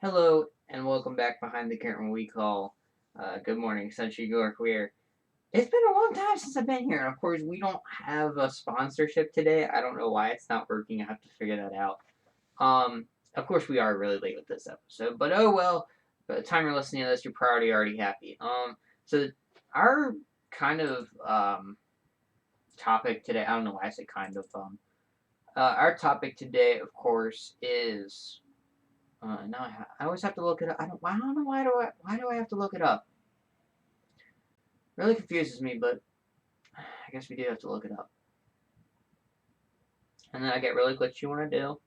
Hello and welcome back behind the curtain we call Good Morning Sunshine York where it's been a long time since I've been here and of course we don't have a sponsorship today. I don't know why it's not working. I have to figure that out. Of course we are really late with this episode, but oh well. By the time you're listening to this, you're probably already happy. So our kind of topic today, I don't know why I say kind of our topic today of course is no, I always have to look it up. I don't know why do I have to look it up? Really confuses me, but I guess we do have to look it up. And then I get really glitchy when I do.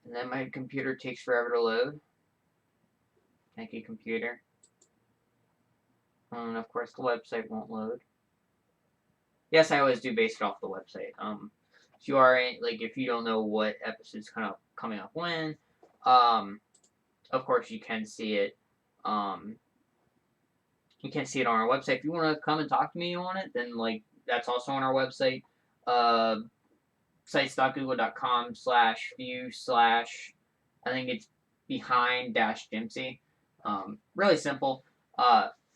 And then my computer takes forever to load. Thank you, computer. And of course the website won't load. Yes, I always do base it off the website. If you are if you don't know what episode's kind of coming up when, um, of course you can see it. Um, you can see it on our website. If you want to come and talk to me on it, then that's also on our website. Uh, sites.google.com/view/ I think it's behind dash Dempsey. Really simple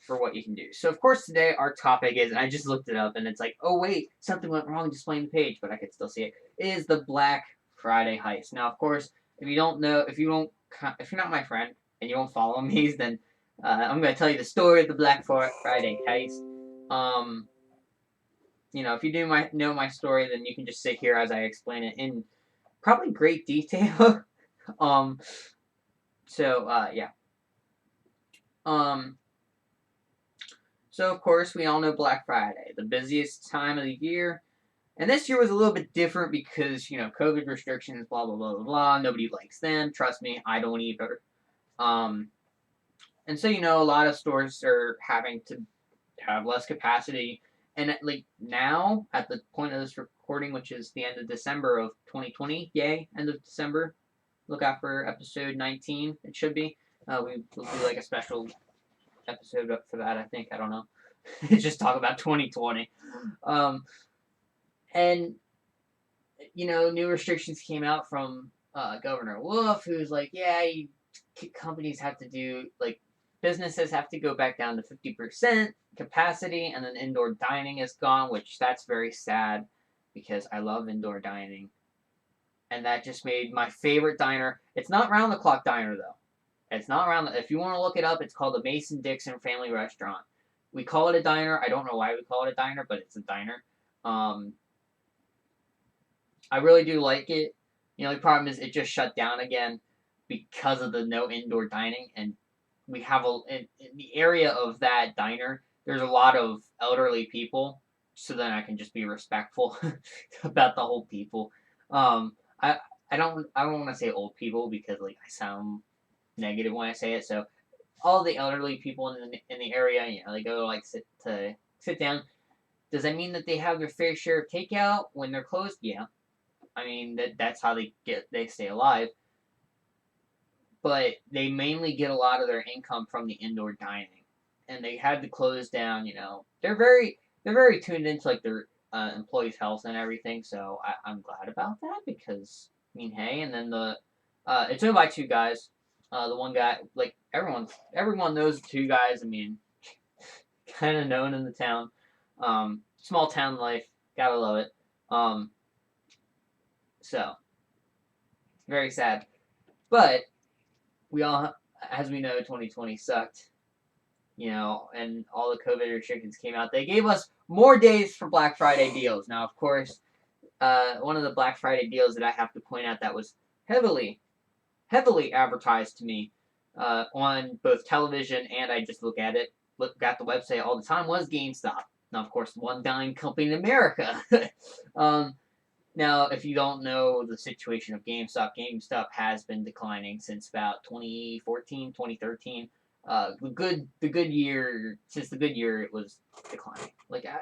for what you can do. So of course today our topic is, and I just looked it up, and it's like, oh wait, something went wrong displaying the page, but I could still see it. Is the Black Friday heist. Now of course, if you don't know, if you're not my friend and you don't follow me, then I'm going to tell you the story of the Black Friday heist. If you know my story, then you can just sit here as I explain it in probably great detail. um, yeah. Um, so of course we all know Black Friday, the busiest time of the year, and this year was a little bit different because COVID restrictions, blah blah blah blah blah. Nobody likes them. Trust me, I don't either. Um, and so a lot of stores are having to have less capacity. And now, at the point of this recording, which is the end of December of 2020, yay, end of December. Look out for episode 19. It should be. We'll do a special episode up for that. I think I don't know. Just talk about 2020. Um, and new restrictions came out from Governor Wolf, who's like, yeah, companies have to do businesses have to go back down to 50% capacity, and then indoor dining is gone, which that's very sad because I love indoor dining. And that just made my favorite diner. It's not round the clock diner though. It's not round. If you want to look it up, it's called the Mason-Dixon Family Restaurant. We call it a diner. I don't know why we call it a diner, but it's a diner. Um, I really do like it. The problem is it just shut down again because of the no indoor dining, and we have in the area of that diner. There's a lot of elderly people, so then I can just be respectful about the whole people. I I don't want to say old people because I sound negative when I say it. So all the elderly people in the area, they go sit down. Does that mean that they have their fair share of takeout when they're closed? Yeah, I mean that's how they stay alive. But they mainly get a lot of their income from the indoor dining, and they had to close down. They're very tuned into their employees' health and everything. So I'm glad about that because I mean, hey, and then it's owned by two guys. The one guy, everyone knows the two guys. I mean, kind of known in the town. Small town life, gotta love it. Um, so very sad, but we all, as we know, 2020 sucked. And all the COVID restrictions came out. They gave us more days for Black Friday deals. Now, of course, one of the Black Friday deals that I have to point out that was heavily, heavily advertised to me on both television and I just look at the website all the time was GameStop. Now, of course, the one dying company in America. um, Now, if you don't know the situation of GameStop has been declining since about 2014, 2013. The good year, since the good year, it was declining.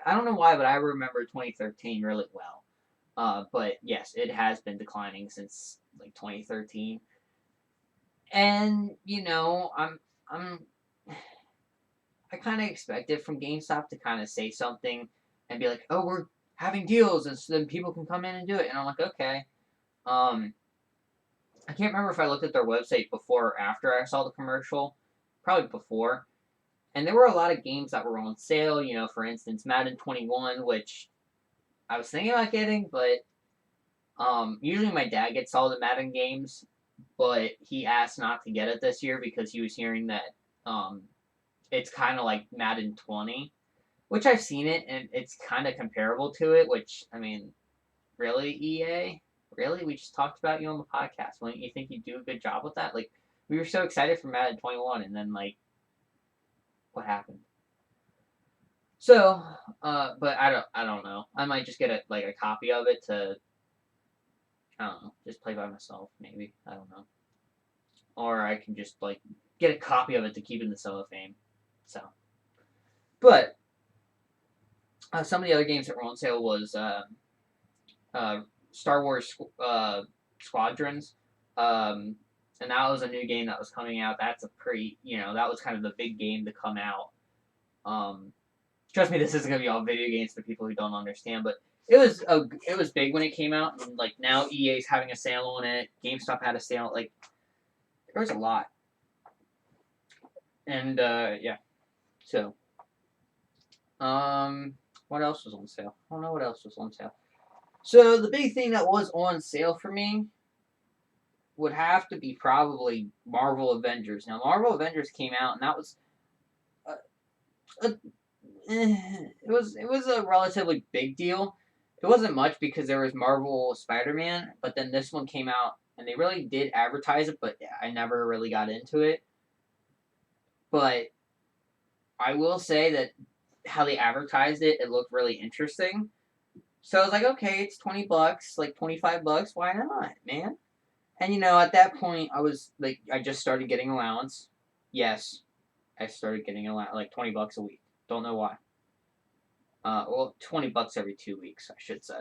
I don't know why, but I remember 2013 really well. But yes, it has been declining since 2013. And I'm I kind of expected from GameStop to kind of say something and be like, "Oh, we're having deals," and so then people can come in and do it. And I'm like, okay. Um, I can't remember if I looked at their website before or after I saw the commercial. Probably before. And there were a lot of games that were on sale. You know, for instance, Madden 21, which I was thinking about getting, but usually my dad gets all the Madden games, but he asked not to get it this year because he was hearing that um, it's kind of like Madden 20, which I've seen it and it's kind of comparable to it. Which I mean, really, EA, really, we just talked about you on the podcast. Wouldn't you think you'd do a good job with that? Like, we were so excited for Madden 21, and then like, what happened? So, but I don't know. I might just get a copy of it to, I don't know, just play by myself. Maybe I don't know, or I can just like get a copy of it to keep in the cellophane. So, but some of the other games that were on sale was uh, Star Wars Squadrons, and that was a new game that was coming out. That's a pretty, that was kind of the big game to come out. Um, Trust me, this isn't gonna be all video games for people who don't understand, but it was big when it came out, and like now EA's having a sale on it. GameStop had a sale. Like there was a lot, and yeah. So, what else was on sale? I don't know what else was on sale. So the big thing that was on sale for me would have to be probably Marvel Avengers. Now Marvel Avengers came out, and that was a it was a relatively big deal. It wasn't much because there was Marvel Spider-Man, but then this one came out and they really did advertise it, but I never really got into it. But I will say that how they advertised it, it looked really interesting. So I was like, okay, it's $20, like $25, why not, man? And at that point I was like I just started getting allowance. Yes, I started getting allowance like $20 a week. Don't know why. Well, $20 every 2 weeks, I should say.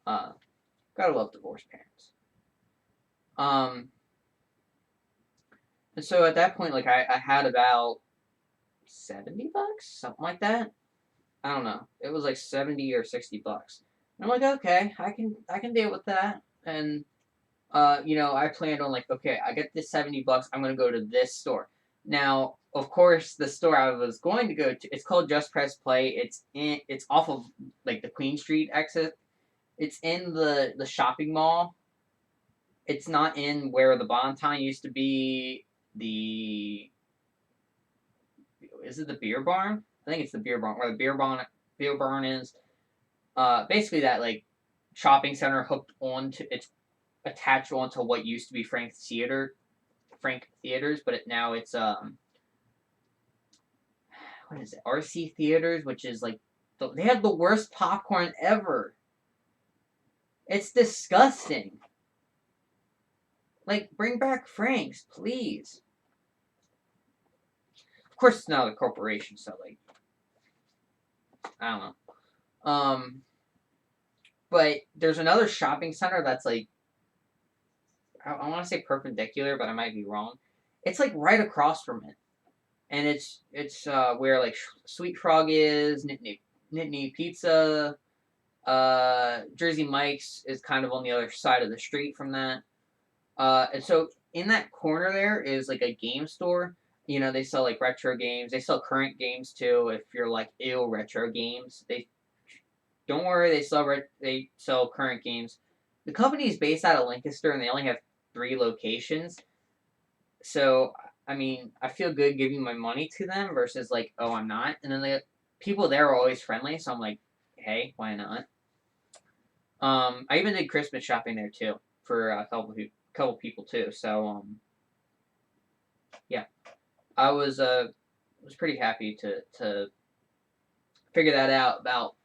Uh, gotta love divorced parents. Um, and so at that point, like I had about $70, something like that. I don't know. It was like $70 or $60. And I'm like, okay, I can deal with that. And I planned on like, okay, I get this $70. I'm gonna go to this store. Now, of course, the store I was going to go to, it's called Just Press Play. It's off of like the Queen Street exit. It's in the shopping mall. It's not in where the Bonton used to be. Is it the beer barn? I think it's the beer barn where the beer barn is. Basically that like shopping center hooked onto it's attached onto what used to be Frank Theaters, but now it's what is it? RC Theaters, which is like they have the worst popcorn ever. It's disgusting. Like, bring back Frank's, please. Of course, it's not a corporation, so like, I don't know. But there's another shopping center that's like, I want to say perpendicular, but I might be wrong. It's like right across from it, and it's where like Sweet Frog is, Nittany Pizza, Jersey Mike's is kind of on the other side of the street from that. And so in that corner there is like a game store. They sell like retro games. They sell current games too. If you're like ew retro games, they don't worry. They sell current games. The company is based out of Lancaster, and they only have 3 locations. So I mean, I feel good giving my money to them versus like, oh, I'm not. And then the people there are always friendly, so I'm like, hey, why not? I even did Christmas shopping there too for a couple people too. So yeah, I was pretty happy to figure that out about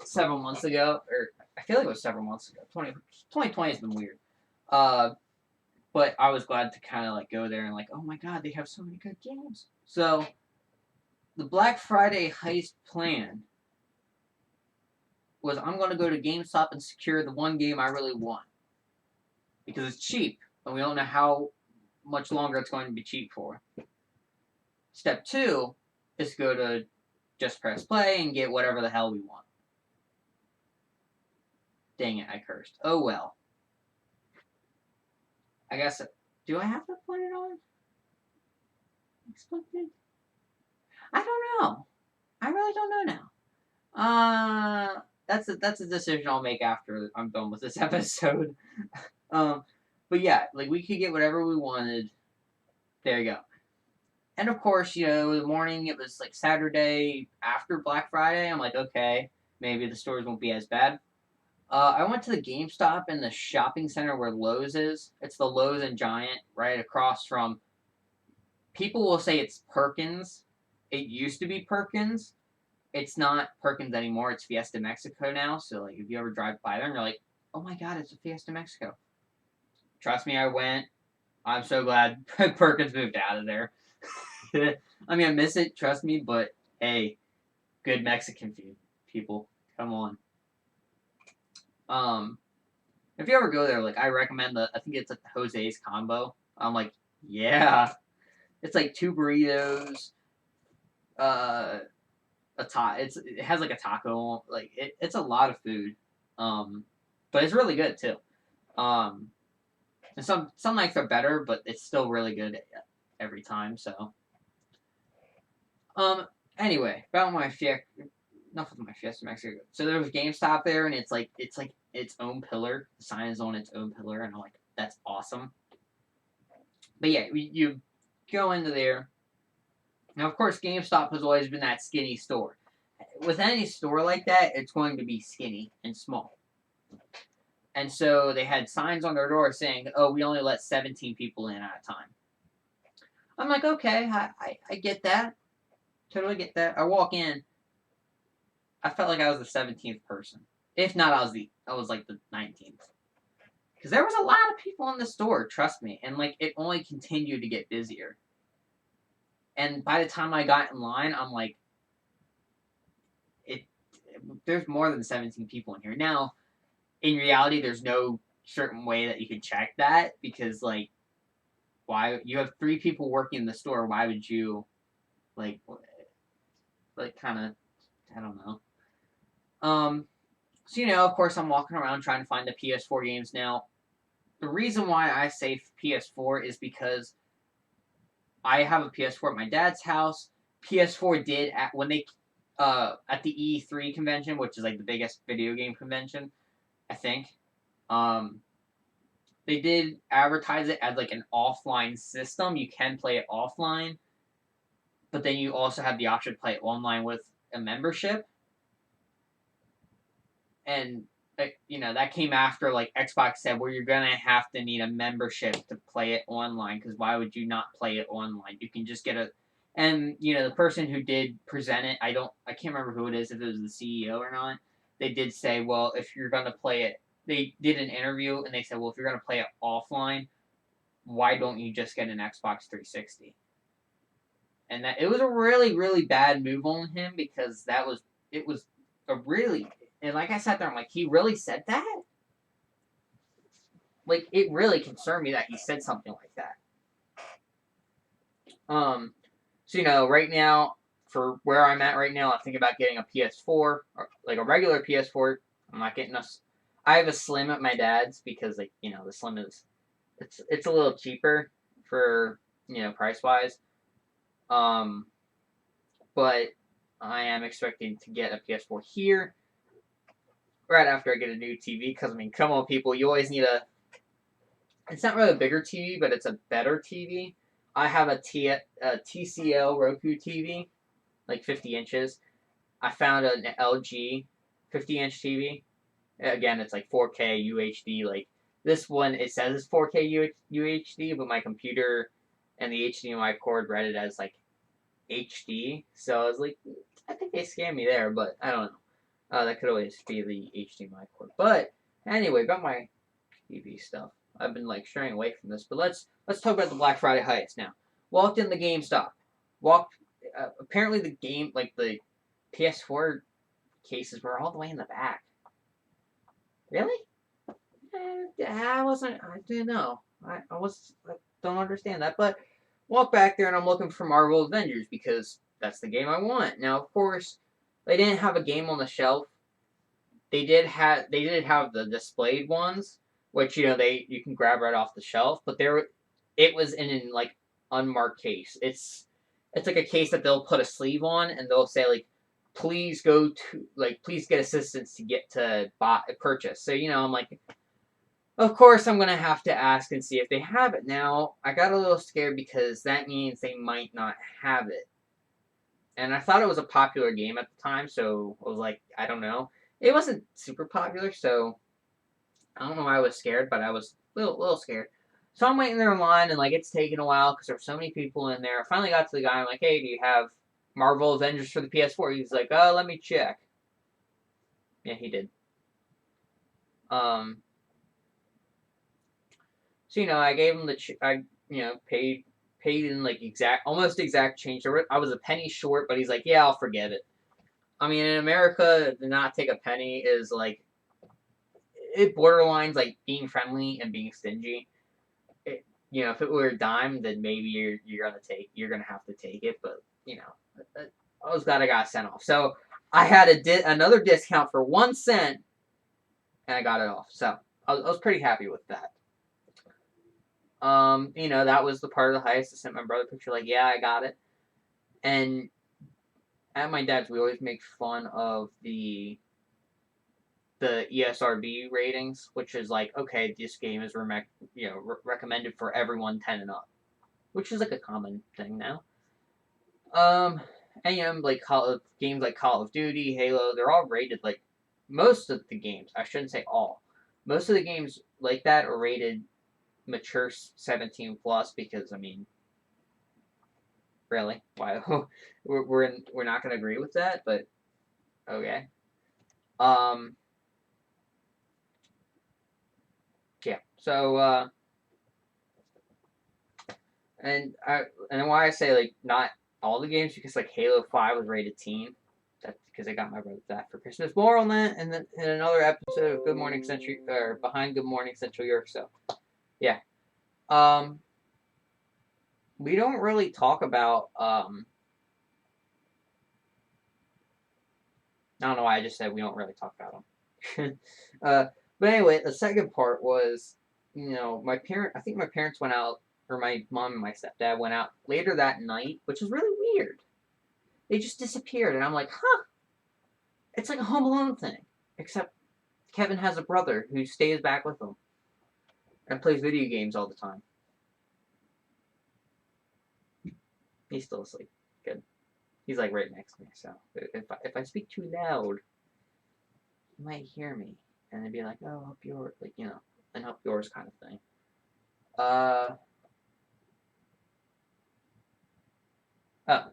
several months ago, or I feel like it was several months ago. 2020 has been weird. But I was glad to kind of like go there and like, oh my god, they have so many good games. So the Black Friday heist plan was I'm going to go to GameStop and secure the one game I really want because it's cheap, and we don't know how much longer it's going to be cheap for. Step 2 is to go to Just Press Play and get whatever the hell we want. Dang it, I cursed. Oh well. I guess, do I have to put it on? Expected? I don't know. I really don't know now. That's a decision I'll make after I'm done with this episode. um, but yeah, like we could get whatever we wanted. There you go. And of course, the morning it was like Saturday after Black Friday. I'm like, okay, maybe the stores won't be as bad. I went to the GameStop in the shopping center where Lowe's is. It's the Lowe's and Giant right across from. People will say it's Perkins. It used to be Perkins. It's not Perkins anymore. It's Fiesta Mexico now. So like, if you ever drive by there, you're like, oh my god, it's a Fiesta Mexico. Trust me, I went. I'm so glad Perkins moved out of there. I mean, I miss it. Trust me, but hey, good Mexican food, people. Come on. If you ever go there, like I recommend I think it's like the Jose's combo. I'm like, yeah, it's like 2 burritos, it has like a taco, like it's a lot of food, but it's really good too. And some nights are better, but it's still really good every time. So, anyway, about my enough with my Fiesta Mexico. So there was GameStop there, and it's like its own pillar. The sign is on its own pillar, and I'm like, that's awesome. But yeah, you go into there. Now, of course, GameStop has always been that skinny store. With any store like that, it's going to be skinny and small. And so they had signs on their door saying, oh, we only let 17 people in at a time. I'm like, okay, I get that. Totally get that. I walk in. I felt like I was the 17th person. If not, I was like the 19th. Because there was a lot of people in the store, trust me. And like, it only continued to get busier. And by the time I got in line, I'm like, there's more than 17 people in here. Now, in reality, there's no certain way that you can check that because, like, why you have 3 people working in the store? Why would you, like kind of, I don't know. So of course, I'm walking around trying to find the PS4 games now. The reason why I say PS4 is because I have a PS4 at my dad's house. PS4 did at the E3 convention, which is like the biggest video game convention, I think. They did advertise it as like an offline system. You can play it offline, but then you also have the option to play it online with a membership. And that came after like Xbox said, well, you're gonna have to need a membership to play it online because why would you not play it online? You can just get and the person who did present it, I can't remember who it is, if it was the CEO or not. They did say, well, if you're gonna play it, they did an interview and they said, well, if you're gonna play it offline, why don't you just get an Xbox 360? And that it was a really, really bad move on him because it was a really. And like I sat there, I'm like, he really said that? Like, it really concerned me that he said something like that. So, right now, for where I'm at right now, I'm thinking about getting a PS4, or like a regular PS4. I'm not getting I have a Slim at my dad's because, like, the Slim is, it's a little cheaper for, price-wise. But I am expecting to get a PS4 here right after I get a new TV, because, I mean, come on, people, you always need it's not really a bigger TV, but it's a better TV. I have a TCL Roku TV, like 50 inches. I found an LG 50-inch TV. Again, it's like 4K UHD. Like, this one, it says it's 4K UHD, but my computer and the HDMI cord read it as, like, HD. So I was like, I think they scammed me there, but I don't know. That could always be the HDMI cord. But anyway, about my TV stuff. I've been like straying away from this, but let's talk about the Black Friday heist now. Walked in the GameStop. Apparently the PS4 cases were all the way in the back. Really? I didn't know. I don't understand that. But walk back there and I'm looking for Marvel Avengers because that's the game I want. Now, of course, they didn't have a game on the shelf. They did have the displayed ones, which you can grab right off the shelf. But it was in an like unmarked case. It's like a case that they'll put a sleeve on, and they'll say like, please go to please get assistance to get to buy purchase. So I'm like, of course I'm gonna have to ask and see if they have it. Now I got a little scared because that means they might not have it, and I thought it was a popular game at the time, so I was like, I don't know. It wasn't super popular, so I don't know why I was scared, but I was little scared. So I'm waiting there in line, and like it's taking a while because there's so many people in there. I finally got to the guy. I'm like, hey, do you have Marvel Avengers for the PS4? He's like, let me check. Yeah, he did. So I gave him I paid in like almost exact change. I was a penny short, but he's like, yeah, I'll forget it. I mean, in America, to not take a penny is like it borderlines like being friendly and being stingy. If it were a dime, then maybe you're gonna have to take it. But I was glad I got sent off. So I had another discount for 1 cent, and I got it off. So I was pretty happy with that. That was the part of the heist. I sent my brother a picture, like, yeah, I got it. And at my dad's, we always make fun of the ESRB ratings, which is like, okay, this game is recommended for everyone 10 and up, which is like a common thing now. And like games like Call of Duty, Halo, they're all rated like most of the games. I shouldn't say all. Most of the games like that are rated mature 17 plus because I mean, really, why we're not gonna agree with that, but okay. Yeah. So and why I say like not all the games, because like Halo 5 was rated teen. That's because I got my brother that for Christmas. More on that and then in another episode of Good Morning Central, or Behind Good Morning Central York. So yeah. We don't really talk about I don't know why I just said we don't really talk about them. But anyway, the second part was, I think my parents went out, or my mom and my stepdad went out later that night, which was really weird. They just disappeared, and I'm like, huh, it's like a Home Alone thing, except Kevin has a brother who stays back with him and plays video games all the time. He's still asleep. Good. He's like right next to me, so if I speak too loud, you might hear me, and they'd be like, "Oh, help yours," and help yours kind of thing.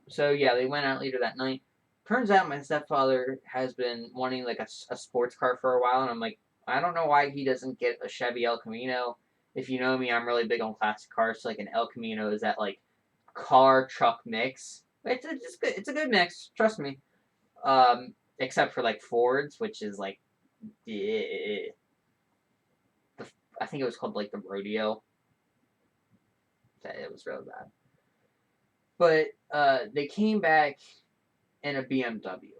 So yeah, they went out later that night. Turns out my stepfather has been wanting like a sports car for a while, and I'm like, I don't know why he doesn't get a Chevy El Camino. If you know me, I'm really big on classic cars. So like an El Camino is that like car truck mix. It's good. It's a good mix. Trust me. Except for like Fords, which is like, I think it was called like the Rodeo. It was really bad. But they came back in a BMW.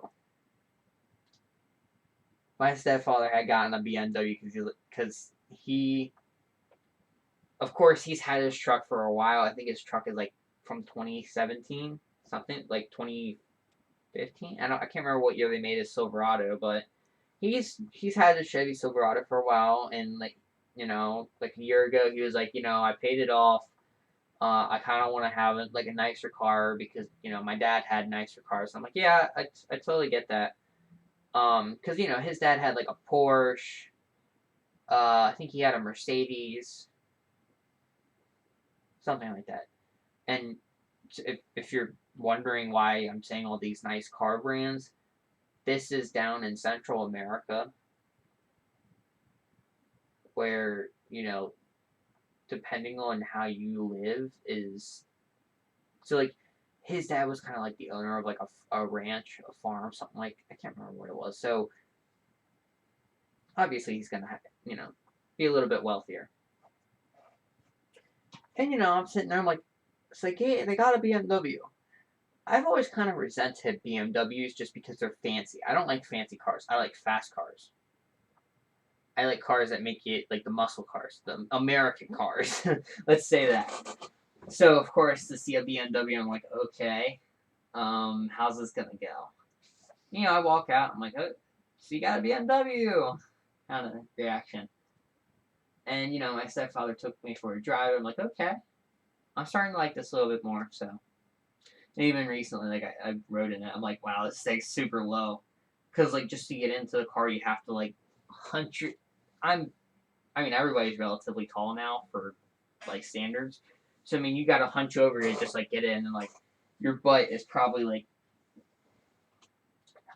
My stepfather had gotten a BMW because he, of course, he's had his truck for a while. I think his truck is like from 2017, something like 2015. I can't remember what year they made his Silverado, but he's had a Chevy Silverado for a while, and like a year ago he was like, I paid it off. I kind of want to have like a nicer car because my dad had nicer cars. I'm like, yeah, I totally get that. Because his dad had like a Porsche. I think he had a Mercedes, something like that. And if you're wondering why I'm saying all these nice car brands, this is down in Central America, where depending on how you live is so like his dad was kind of like the owner of like a ranch, a farm, something like, I can't remember what it was. So obviously he's gonna have be a little bit wealthier. And I'm sitting there, I'm like, it's like, hey, they got a BMW. I've always kind of resented BMWs just because they're fancy. I don't like fancy cars. I like fast cars. I like cars that make you like the muscle cars, the American cars. Let's say that. So of course to see a BMW, I'm like, okay, how's this gonna go? I walk out. I'm like, oh, so you got a BMW? Kind of reaction. And my stepfather took me for a drive. I'm like, okay, I'm starting to like this a little bit more. So, and even recently, like I rode in it. I'm like, wow, this thing's super low. Cause like just to get into the car, you have to like 100. I mean, everybody's relatively tall now for like standards. So I mean, you got to hunch over to just like get in, and like your butt is probably like,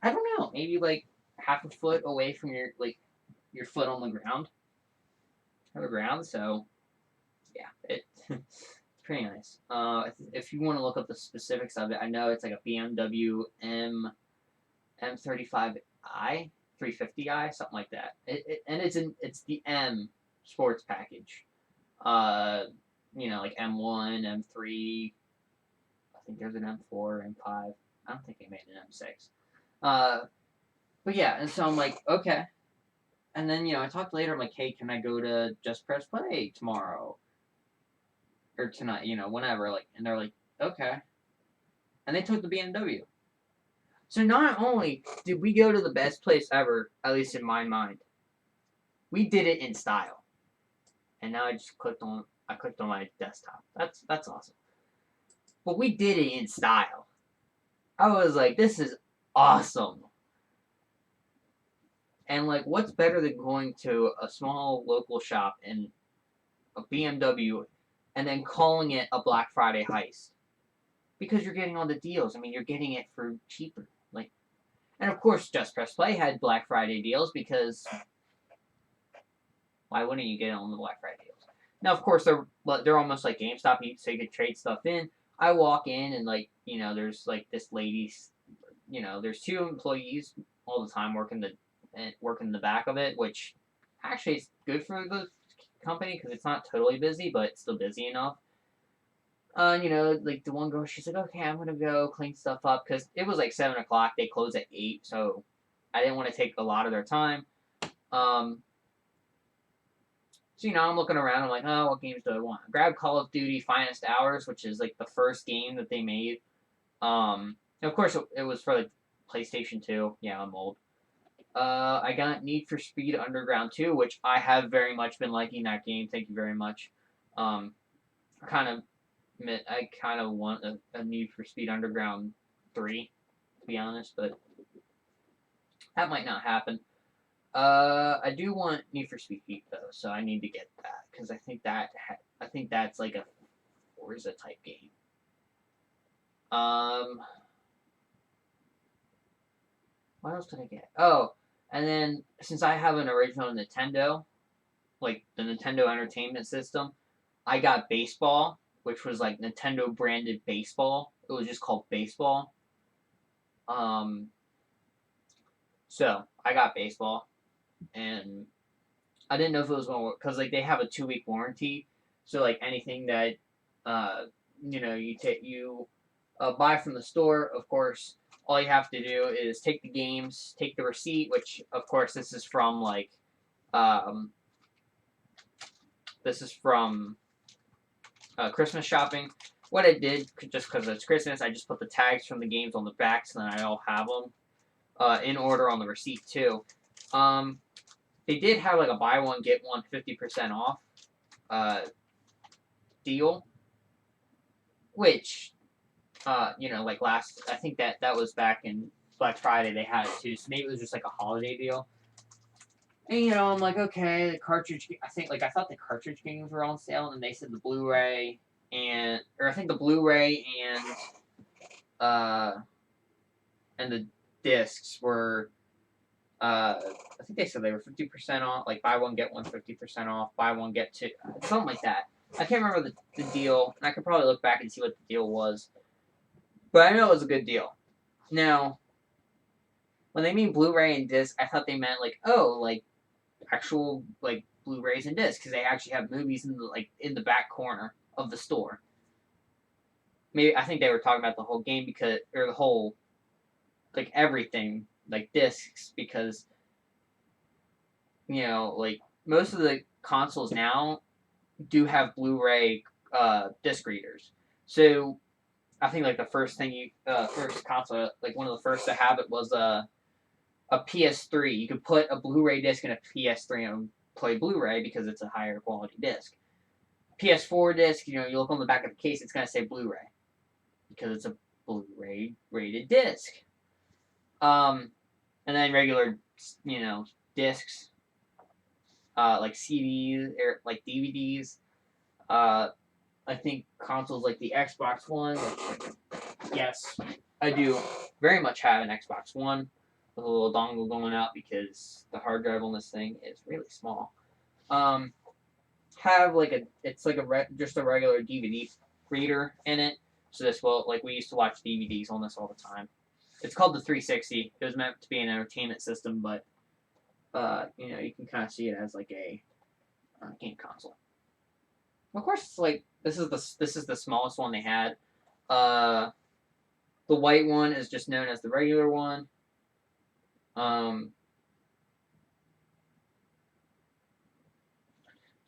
I don't know, maybe like half a foot away from your foot on the ground. So yeah, it's pretty nice. If you want to look up the specifics of it, I know it's like a BMW M35i, 350i, something like that. And it's the M sports package. Like M1, M3. I think there's an M4, M5. I don't think they made an M6. But yeah, and so I'm like, okay. And then I talked later. I'm like, hey, can I go to Just Press Play tomorrow or tonight? Whenever. Like, and they're like, okay. And they took the BMW. So not only did we go to the best place ever, at least in my mind, we did it in style. And now I clicked on my desktop. That's awesome. But we did it in style. I was like, this is awesome. And like, what's better than going to a small local shop in a BMW and then calling it a Black Friday heist? Because you're getting all the deals. I mean, you're getting it for cheaper. Like, and of course, Just Press Play had Black Friday deals because why wouldn't you get it on the Black Friday deals? Now, of course, they're almost like GameStop, so you could trade stuff in. I walk in and there's like this lady's, there's two employees all the time working the back of it, which actually is good for the company because it's not totally busy, but it's still busy enough. Like the one girl, she's like, okay, I'm gonna go clean stuff up because it was like 7 o'clock. They close at 8, so I didn't want to take a lot of their time. So I'm looking around. I'm like, oh, what games do I want? I grabbed Call of Duty Finest Hours, which is like the first game that they made. Of course, it was for like PlayStation 2. Yeah, I'm old. I got Need for Speed Underground 2, which I have very much been liking that game. Thank you very much. I kind of want a Need for Speed Underground 3, to be honest, but that might not happen. I do want Need for Speed Heat though, so I need to get that because I think that's like a Forza type game. What else did I get? Oh, and then since I have an original Nintendo, like the Nintendo Entertainment System, I got Baseball, which was like Nintendo branded baseball. It was just called Baseball. So I got Baseball, and I didn't know if it was going to work because like they have a 2-week warranty. So like anything that you buy from the store, of course, all you have to do is take the games, take the receipt, which of course this is from like Christmas shopping. What I did, just because it's Christmas, I just put the tags from the games on the back so that I all have them in order on the receipt too. They did have like a buy one get one 50% off deal, which like I think that was back in Black Friday they had it too, so maybe it was just like a holiday deal. And I'm like, okay, the cartridge. I thought the cartridge games were on sale, and they said the Blu-ray or I think the Blu-ray and the discs were. I think they said they were 50% off, like buy one get one 50% off, buy one get two, something like that. I can't remember the deal, and I could probably look back and see what the deal was. But I know it was a good deal. Now, when they mean Blu-ray and disc, I thought they meant like actual like Blu-rays and discs because they actually have movies in the back corner of the store. Maybe I think they were talking about the whole game or the whole everything like discs because you know, like most of the consoles now do have Blu-ray disc readers. So I think like the first thing first console, like one of the first to have it was a PS3. You could put a Blu-ray disc in a PS3 and play Blu-ray because it's a higher quality disc. PS4 disc, you know, you look on the back of the case, it's gonna say Blu-ray because it's a Blu-ray rated disc. And then regular, you know, discs, like CDs or like DVDs. I think consoles like the Xbox One. Yes, I do very much have an Xbox One with a little dongle going out because the hard drive on this thing is really small. Have like it's like just a regular DVD reader in it. So this will, like, we used to watch DVDs on this all the time. It's called the 360. It was meant to be an entertainment system, but you know, you can kind of see it as like a game console. Of course, it's like this is the smallest one they had. The white one is just known as the regular one. I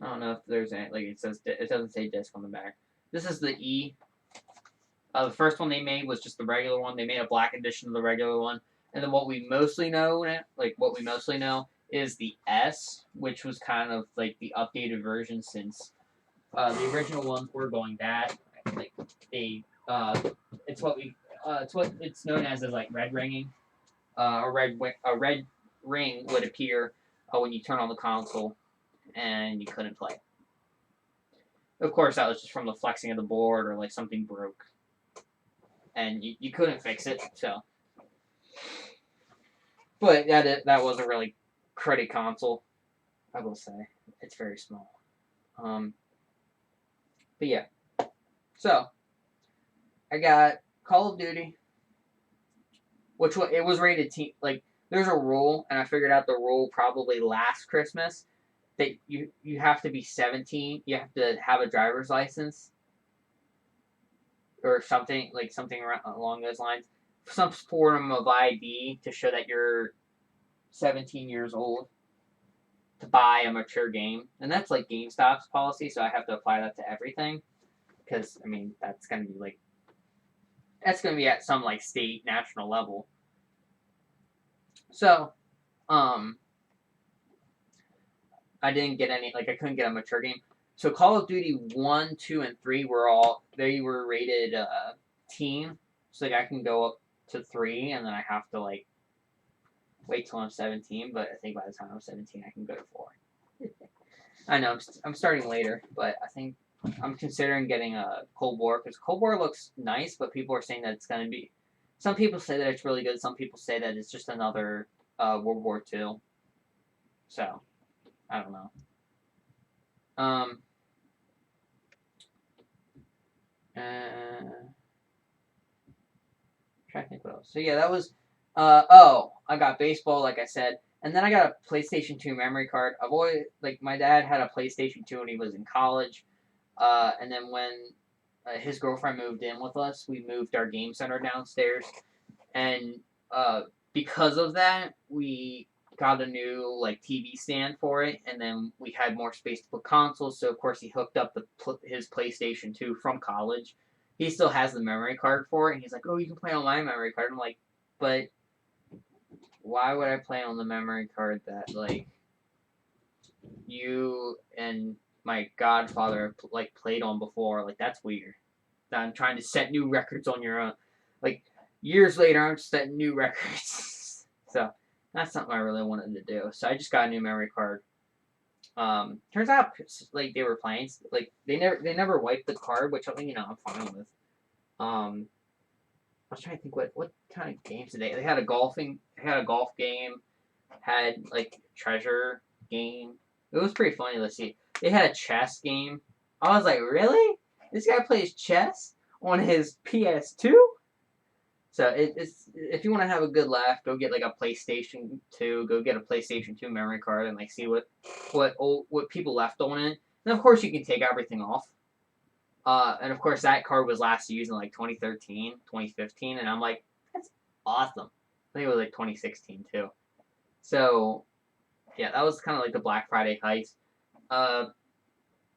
don't know if there's any, like, it doesn't say disc on the back. This is the E. The first one they made was just the regular one. They made a black edition of the regular one. And then what we mostly know is the S, which was kind of like the updated version since the original ones were going bad. Like it's what it's known as like red ringing. A red ring would appear when you turn on the console, and you couldn't play. Of course, that was just from the flexing of the board or like something broke, and you couldn't fix it. So, but that was a really cruddy console, I will say. It's very small. But yeah, so I got Call of Duty, which it was rated teen. Like, there's a rule, and I figured out the rule probably last Christmas, that you have to be 17. You have to have a driver's license or something along those lines, some form of ID to show that you're 17 years old to buy a mature game. And that's like GameStop's policy, so I have to apply that to everything because I mean that's gonna be at some like state, national level. So, I didn't get any, like, I couldn't get a mature game. So Call of Duty 1, 2, and 3 they were rated teen. So like I can go up to 3, and then I have to like wait till I'm 17. But I think by the time I'm 17, I can go to 4. I know I'm starting later, but I think I'm considering getting a Cold War because Cold War looks nice, but people are saying that it's gonna be. Some people say that it's really good. Some people say that it's just another World War II. So I don't know. Trying to think what else. So yeah, that was. I got baseball, like I said, and then I got a PlayStation 2 memory card. I've always my dad had a PlayStation 2 when he was in college, and then when his girlfriend moved in with us, we moved our game center downstairs, and because of that, we got a new like TV stand for it, and then we had more space to put consoles. So of course he hooked up his PlayStation 2 from college. He still has the memory card for it, and he's like, "Oh, you can play on my memory card." I'm like, "But why would I play on the memory card that like you and my godfather like played on before? Like that's weird. I'm trying to set new records on your own. Like years later, I'm setting new records." So that's something I really wanted to do. So I just got a new memory card. Turns out like they were playing, like they never wiped the card, which I think I'm fine with. I was trying to think what kind of games did they had a golf game, had like treasure game. It was pretty funny to see. They had a chess game. I was like, really? This guy plays chess on his PS2? So it's if you want to have a good laugh, go get like a PlayStation 2. Go get a PlayStation 2 memory card and like see what people left on it. And of course you can take everything off. And of course that card was last used in like 2013, 2015, and I'm like, that's awesome. I think it was like 2016 too. So yeah, that was kind of like the Black Friday heist. Uh,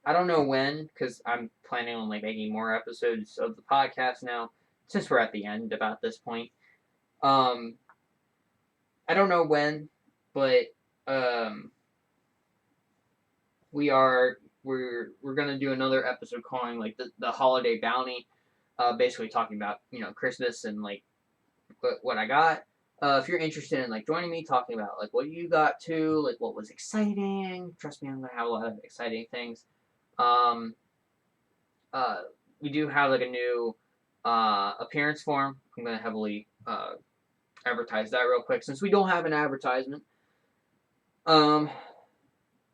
I don't know when, because I'm planning on like making more episodes of the podcast now, since we're at the end about this point. Um, I don't know when, but um, we're gonna do another episode calling like the holiday bounty, basically talking about Christmas and like what I got. If you're interested in like joining me, talking about like what you got to, like what was exciting, trust me, I'm gonna have a lot of exciting things. Um, uh, we do have like a new appearance form. I'm gonna heavily advertise that real quick since we don't have an advertisement. Um,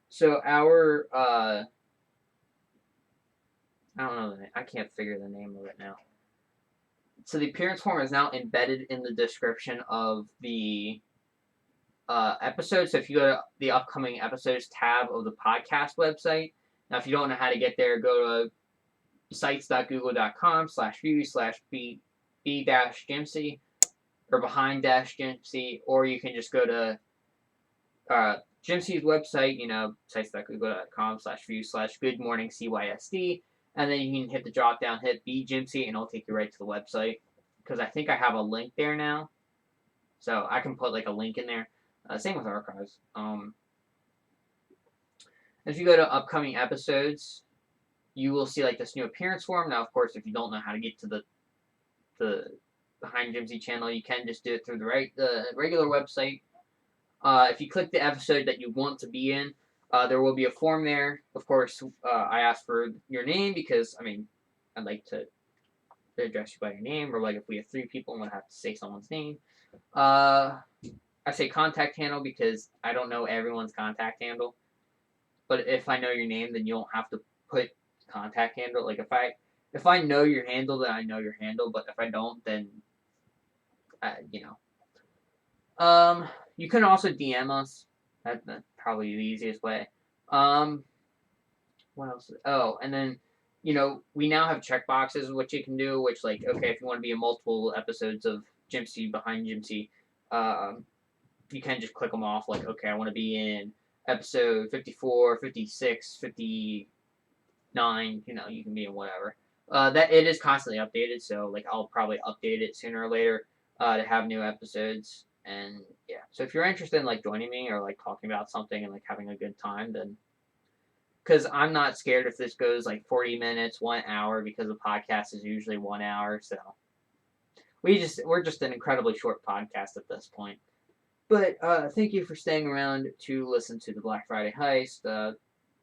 so our I don't know I can't figure the name of it now. So the appearance form is now embedded in the description of the episode. So if you go to the upcoming episodes tab of the podcast website, now if you don't know how to get there, go to sites.google.com/view/b-jimc or behind-jimc, or you can just go to Jimcy's website, sites.google.com/view/good-morning-cysd, and then you can hit the drop down, hit B-Jimcy, and it'll take you right to the website. Because I think I have a link there now. So I can put like a link in there. Same with archives. If you go to upcoming episodes, you will see like this new appearance form. Now, of course, if you don't know how to get to the Behind Jimsy channel, you can just do it through the regular website. If you click the episode that you want to be in, there will be a form there. Of course, I ask for your name because I'd like to address you by your name, or like if we have 3 people, I'm gonna have to say someone's name. I say contact handle because I don't know everyone's contact handle. But if I know your name, then you don't have to put contact handle. Like if I know your handle, then I know your handle. But if I don't, then you know. You can also DM us. That's probably the easiest way. What else? Oh, and then we now have checkboxes which you can do. Which like okay, if you want to be in multiple episodes of Jimcy Behind Jimcy, you can just click them off. Like okay, I want to be in episode 54, 56, 59. You can be in whatever. That it is constantly updated, so like I'll probably update it sooner or later to have new episodes. And yeah, so if you're interested in like joining me or like talking about something and like having a good time, then because I'm not scared if this goes like 40 minutes, 1 hour, because the podcast is usually 1 hour. So we're just an incredibly short podcast at this point. But thank you for staying around to listen to the Black Friday heist.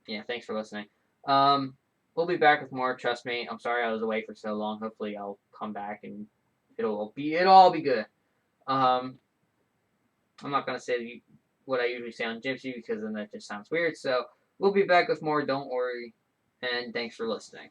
Yeah, thanks for listening. We'll be back with more. Trust me. I'm sorry I was away for so long. Hopefully I'll come back and it'll all be good. I'm not gonna say what I usually say on Gypsy because then that just sounds weird. So we'll be back with more. Don't worry, and thanks for listening.